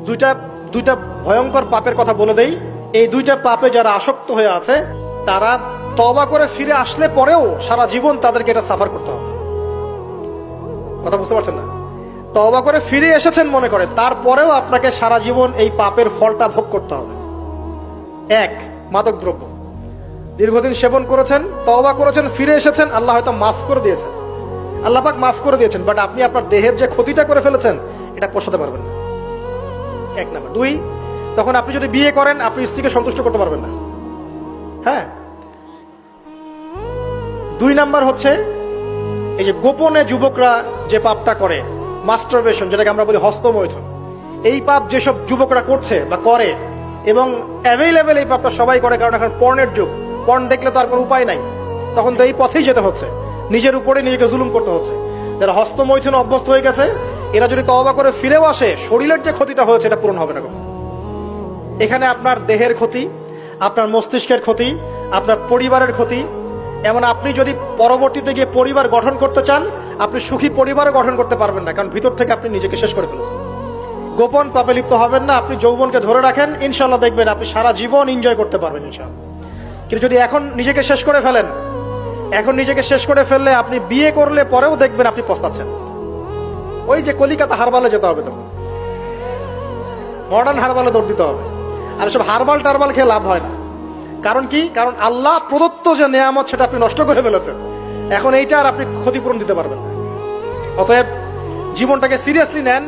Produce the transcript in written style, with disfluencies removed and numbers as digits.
দুইটা দুইটা ভয়ঙ্কর পাপের কথা বলে দেই। এই দুইটা পাপে যারা আসক্ত হয়ে আছে তারা তওবা করে ফিরে আসলে পরেও সারা জীবন তাদেরকে এটা সাফার করতে হবে। কথা বুঝতে পারছেন না? তওবা করে ফিরে এসেছেন মনে করে, তারপরেও আপনাকে সারা জীবন এই পাপের ফলটা ভোগ করতে হবে। এক, মাদক দ্রব্য দীর্ঘদিন সেবন করেছেন, তওবা করেছেন, ফিরে এসেছেন, আল্লাহ হয়তো মাফ করে দিয়েছেন, আল্লাহ পাক মাফ করে দিয়েছেন, বাট আপনি আপনার দেহের যে ক্ষতিটা করে ফেলেছেন এটা পোষাতে পারবেন না। এক নাম্বার। দুই, তখন আপনি যদি বিয়ে করেন আপনি স্ত্রীকে সন্তুষ্ট করতে পারবেন না। হ্যাঁ। দুই নাম্বার হচ্ছে এই যে গোপনে যুবকরা যে পাপটা করে, মাস্টারবেশন, যেটাকে আমরা বলি হস্তমৈথুন, এই পাপ যেসব যুবকরা করছে বা করে, এবং অ্যাভেলেবেল এই পাপটা সবাই করে, কারণ এখন পর্নের যুগ, পর্ন দেখলে তো আর কোনো উপায় নাই, তখন তো এই পথেই যেতে হচ্ছে, নিজের উপরে নিজেকে জুলুম করতে হচ্ছে। যারা হস্তমৈথুন অভ্যস্ত হয়ে গেছে এরা যদি তওবা করে ফিরেও আসে, শরীরের যে ক্ষতিটা হয়েছে এটা পূরণ হবে না। এখানে আপনার দেহের ক্ষতি, আপনার মস্তিষ্কের ক্ষতি, আপনার পরিবারের ক্ষতি, এমন আপনি যদি পরবর্তীতে গিয়ে পরিবার গঠন করতে চান আপনি সুখী পরিবারও গঠন করতে পারবেন না, কারণ ভিতর থেকে আপনি নিজেকে শেষ করে ফেলেছেন। গোপন পাপে লিপ্ত হবেন না। আপনি যৌবনকে ধরে রাখেন, ইনশাল্লাহ দেখবেন আপনি সারা জীবন এনজয় করতে পারবেন ইনশাল্লাহ। কিন্তু যদি এখন নিজেকে শেষ করে ফেলেন, এখন নিজেকে শেষ করে ফেললে আপনি বিয়ে করলে পরেও দেখবেন আপনি পস্তাচ্ছেন। ওই যে কলিকাতা হারবালে যেতে হবে, তখন মডার্ন হারবালে দৌড় দিতে হবে। আর সব হারবাল টারবাল খেয়ে লাভ হয় না। কারণ কি? কারণ আল্লাহ প্রদত্ত যে নেয়ামত সেটা আপনি নষ্ট করে ফেলেছেন, এখন এইটা আর আপনি ক্ষতিপূরণ দিতে পারবেন না। অতএব জীবনটাকে সিরিয়াসলি নেন।